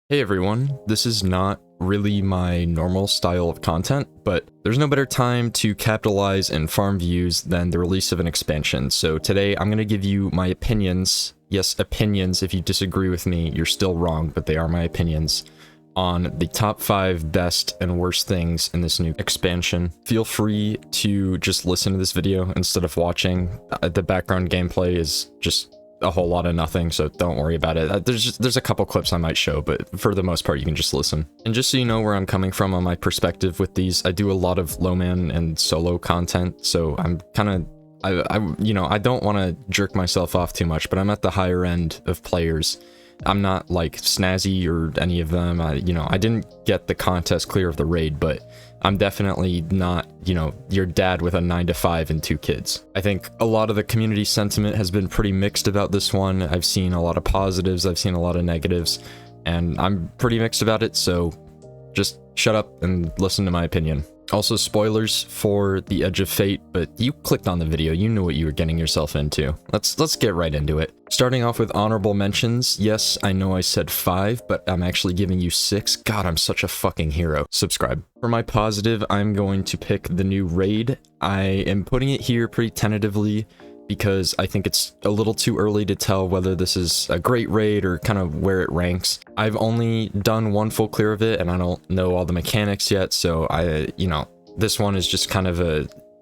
Hey everyone, this is not really my normal style of content, but there's no better time to capitalize and farm views than the release of an expansion. So today I'm going to give you my opinions, yes, opinions. If you disagree with me, you're still wrong, but they are my opinions, on the top 5 best and worst things in this new expansion. Feel free to just listen to this video instead of watching. The background gameplay is just a whole lot of nothing, so don't worry about it. There's a couple clips I might show, but for the most part you can just listen. And just so you know where I'm coming from on my perspective with these, I do a lot of low man and solo content, so I'm kind of I don't want to jerk myself off too much, but I'm at the higher end of players. I'm not like Snazzy or any of them. I didn't get the contest clear of the raid, but I'm definitely not, your dad with a 9-to-5 and 2 kids. I think a lot of the community sentiment has been pretty mixed about this one. I've seen a lot of positives, I've seen a lot of negatives, and I'm pretty mixed about it, so just shut up and listen to my opinion. Also, spoilers for The Edge of Fate, but you clicked on the video, you knew what you were getting yourself into. Let's get right into it. Starting off with honorable mentions. Yes, I know I said 5, but I'm actually giving you 6. God, I'm such a fucking hero. Subscribe. For my positive, I'm going to pick the new raid. I am putting it here pretty tentatively because I think it's a little too early to tell whether this is a great raid or kind of where it ranks. I've only done one full clear of it and I don't know all the mechanics yet, so this one is just kind of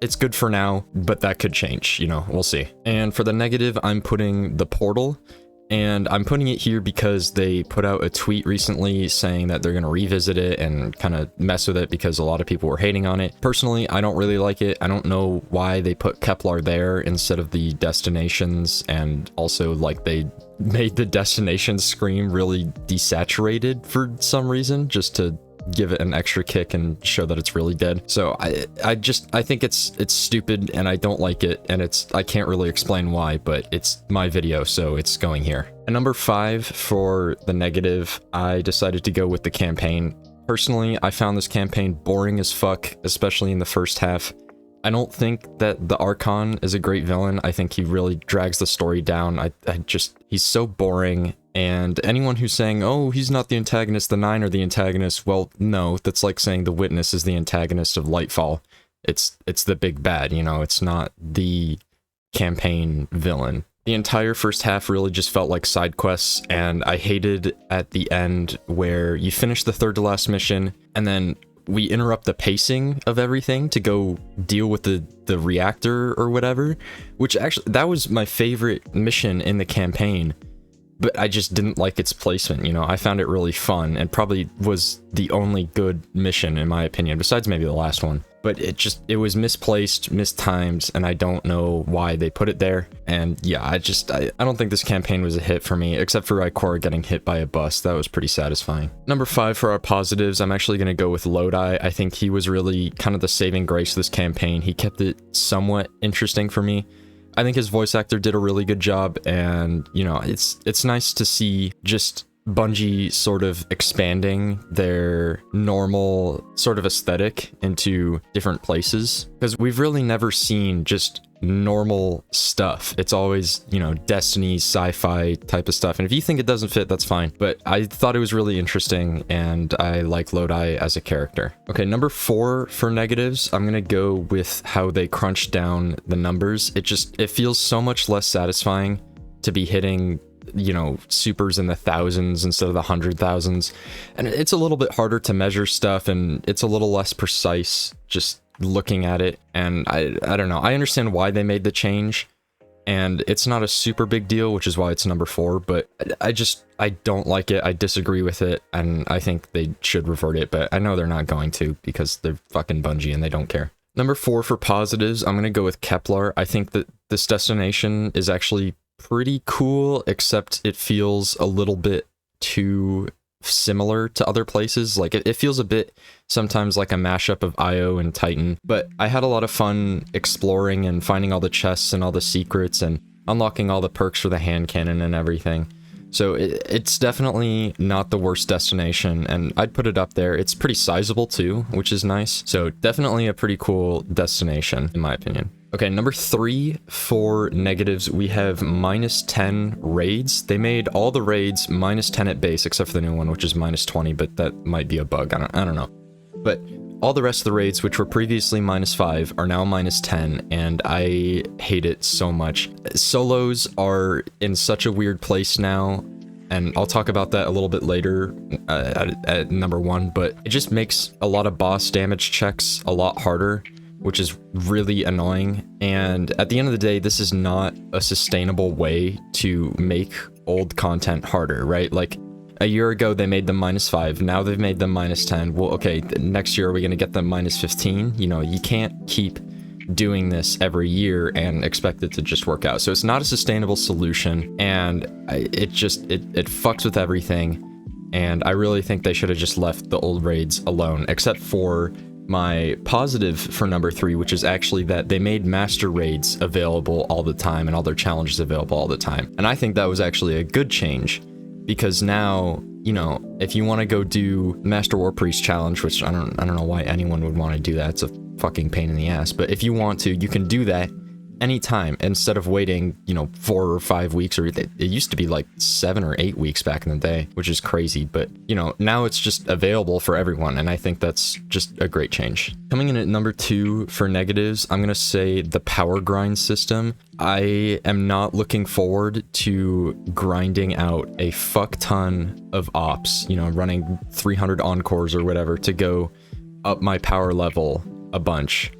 it's good for now, but that could change, we'll see. And for the negative, I'm putting the portal, and I'm putting it here because they put out a tweet recently saying that they're going to revisit it and kind of mess with it because a lot of people were hating on it. Personally, I don't really like it. I don't know why they put Kepler there instead of the destinations, and also like they made the destinations screen really desaturated for some reason, just to give it an extra kick and show that it's really dead. So I think it's stupid and I don't like it, and I can't really explain why, but it's my video, so it's going here. And number 5 for the negative, I decided to go with the campaign. Personally, I found this campaign boring as fuck, especially in the first half. I don't think that the Archon is a great villain. I think he really drags the story down. He's so boring. And anyone who's saying, oh, he's not the antagonist, the 9 are the antagonist, well, no, that's like saying the Witness is the antagonist of Lightfall. It's the big bad, it's not the campaign villain. The entire first half really just felt like side quests, and I hated at the end where you finish the third to last mission, and then we interrupt the pacing of everything to go deal with the reactor or whatever, which actually, that was my favorite mission in the campaign. But I just didn't like its placement, I found it really fun, and probably was the only good mission in my opinion, besides maybe the last one. But it was misplaced, mistimed, and I don't know why they put it there. And yeah, I don't think this campaign was a hit for me, except for Ikora getting hit by a bus. That was pretty satisfying. Number 5 for our positives, I'm actually going to go with Lodi. I think he was really kind of the saving grace of this campaign. He kept it somewhat interesting for me. I think his voice actor did a really good job, and it's nice to see just Bungie sort of expanding their normal sort of aesthetic into different places, because we've really never seen just normal stuff. It's always, Destiny, sci-fi type of stuff, and if you think it doesn't fit, that's fine, but I thought it was really interesting, and I like Lodi as a character. Okay, number 4 for negatives, I'm gonna go with how they crunched down the numbers. It feels so much less satisfying to be hitting supers in the thousands instead of the 100,000s, and it's a little bit harder to measure stuff, and it's a little less precise just looking at it. And I don't know, I understand why they made the change, and it's not a super big deal, which is why it's number 4, but I don't like it. I disagree with it, and I think they should revert it, but I know they're not going to because they're fucking Bungie and they don't care. Number 4 for positives, I'm gonna go with Kepler. I think that this destination is actually pretty cool, except it feels a little bit too similar to other places. Like it feels a bit sometimes like a mashup of IO and Titan, but I had a lot of fun exploring and finding all the chests and all the secrets and unlocking all the perks for the hand cannon and everything. So it's definitely not the worst destination, and I'd put it up there. It's pretty sizable too, which is nice. So definitely a pretty cool destination, in my opinion. Okay, number 3 for negatives, we have -10 raids. They made all the raids -10 at base, except for the new one, which is -20, but that might be a bug. I don't know. But all the rest of the raids, which were previously -5, are now -10, and I hate it so much. Solos are in such a weird place now, and I'll talk about that a little bit later at number 1, but it just makes a lot of boss damage checks a lot harder, which is really annoying. And at the end of the day, this is not a sustainable way to make old content harder, right? Like, a year ago, they made them -5. Now they've made them -10. Well, okay, next year, are we going to get them -15? You know, you can't keep doing this every year and expect it to just work out. So it's not a sustainable solution, and it fucks with everything. And I really think they should have just left the old raids alone, except for my positive for number 3, which is actually that they made master raids available all the time and all their challenges available all the time. And I think that was actually a good change, because now, you know, if you want to go do Master War Priest challenge, which I don't know why anyone would want to do that, it's a fucking pain in the ass, but if you want to, you can do that anytime instead of waiting, you know, 4 or 5 weeks, or it used to be like 7 or 8 weeks back in the day, which is crazy. But, you know, now it's just available for everyone, and I think that's just a great change. Coming in at number 2 for negatives, I'm gonna say the power grind system. I am not looking forward to grinding out a fuck ton of ops, you know, running 300 encores or whatever to go up my power level a bunch,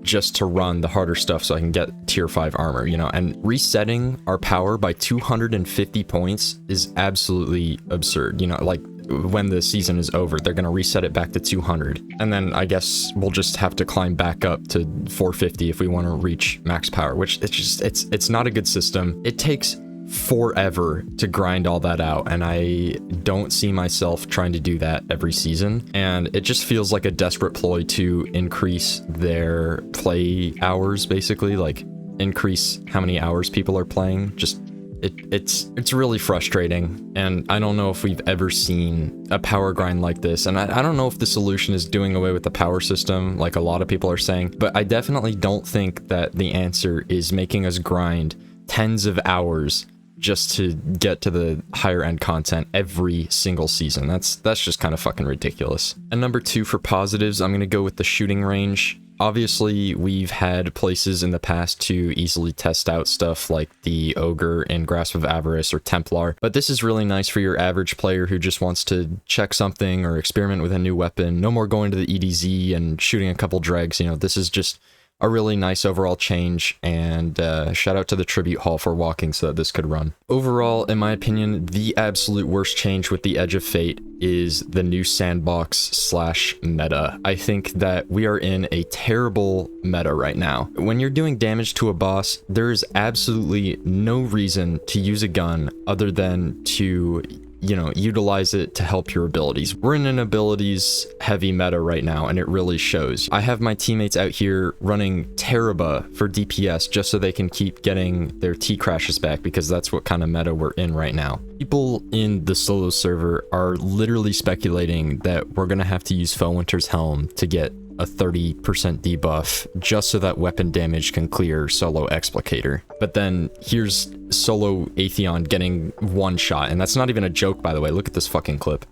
just to run the harder stuff so I can get tier 5 armor, you know. And resetting our power by 250 points is absolutely absurd, you know. Like, when the season is over, they're gonna reset it back to 200, and then I guess we'll just have to climb back up to 450 if we want to reach max power, which it's not a good system. It takes forever to grind all that out, and I don't see myself trying to do that every season, and it just feels like a desperate ploy to increase their play hours, basically, like increase how many hours people are playing. Just it's really frustrating, and I don't know if we've ever seen a power grind like this, and I don't know if the solution is doing away with the power system like a lot of people are saying, but I definitely don't think that the answer is making us grind tens of hours just to get to the higher end content every single season. That's just kind of fucking ridiculous. And number 2 for positives, I'm gonna go with the shooting range. Obviously, we've had places in the past to easily test out stuff like the Ogre in Grasp of Avarice or Templar, but this is really nice for your average player who just wants to check something or experiment with a new weapon. No more going to the EDZ and shooting a couple dregs, you know. This is just a really nice overall change, and shout out to the Tribute Hall for walking so that this could run. Overall, in my opinion, the absolute worst change with the Edge of Fate is the new sandbox/meta. I think that we are in a terrible meta right now. When you're doing damage to a boss, there is absolutely no reason to use a gun other than to, you know, utilize it to help your abilities. We're in an abilities heavy meta right now, and it really shows. I have my teammates out here running Teraba for DPS just so they can keep getting their T crashes back, because that's what kind of meta we're in right now. People in the solo server are literally speculating that we're gonna have to use Fellwinter's Helm to get a 30% debuff just so that weapon damage can clear solo Explicator. But then here's solo Atheon getting one shot, and that's not even a joke, by the way. Look at this fucking clip.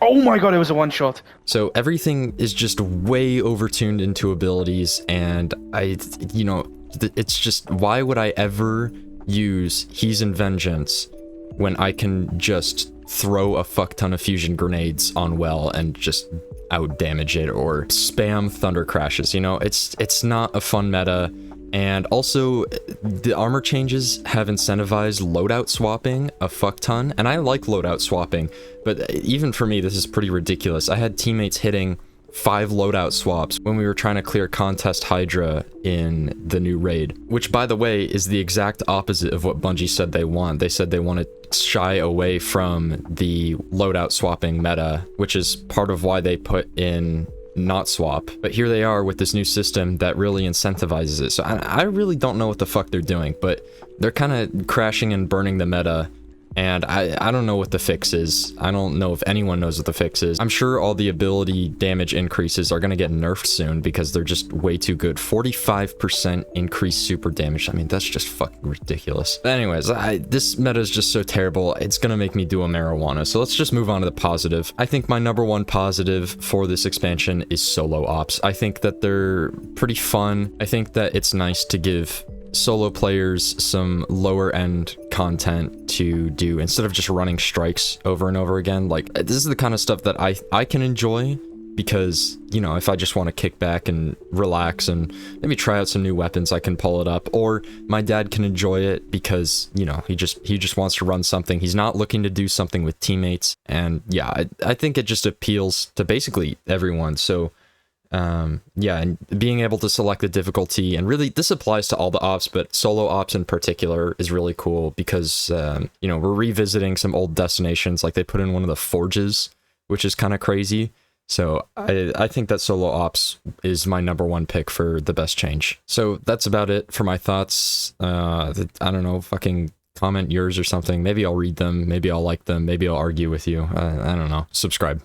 Oh my god, it was a one shot. So everything is just way overtuned into abilities, and you know, it's just, why would I ever use He's in Vengeance when I can just throw a fuck ton of fusion grenades on well and just out damage it, or spam thunder crashes? You know, it's not a fun meta. And also, the armor changes have incentivized loadout swapping a fuck ton, and I like loadout swapping, but even for me, this is pretty ridiculous. I had teammates hitting 5 loadout swaps when we were trying to clear Contest Hydra in the new raid, which, by the way, is the exact opposite of what Bungie said they want. They said they want to shy away from the loadout swapping meta, which is part of why they put in not swap. But here they are with this new system that really incentivizes it. So I really don't know what the fuck they're doing, but they're kind of crashing and burning the meta. And I don't know what the fix is. I don't know if anyone knows what the fix is. I'm sure all the ability damage increases are going to get nerfed soon because they're just way too good. 45% increased super damage. I mean, that's just fucking ridiculous. But anyways, this meta is just so terrible. It's going to make me do a marijuana. So let's just move on to the positive. I think my number one positive for this expansion is solo ops. I think that they're pretty fun. I think that it's nice to give solo players some lower end content to do instead of just running strikes over and over again. Like, this is the kind of stuff that I can enjoy because, you know, if I just want to kick back and relax and maybe try out some new weapons, I can pull it up. Or my dad can enjoy it because, you know, he just wants to run something. He's not looking to do something with teammates. And yeah, I think it just appeals to basically everyone. So yeah, and being able to select the difficulty, and really this applies to all the ops, but solo ops in particular is really cool because, you know, we're revisiting some old destinations, like they put in one of the forges, which is kind of crazy. So I think that solo ops is my number one pick for the best change. So that's about it for my thoughts. I don't know, fucking comment yours or something. Maybe I'll read them, maybe I'll like them, maybe I'll argue with you. I don't know. Subscribe.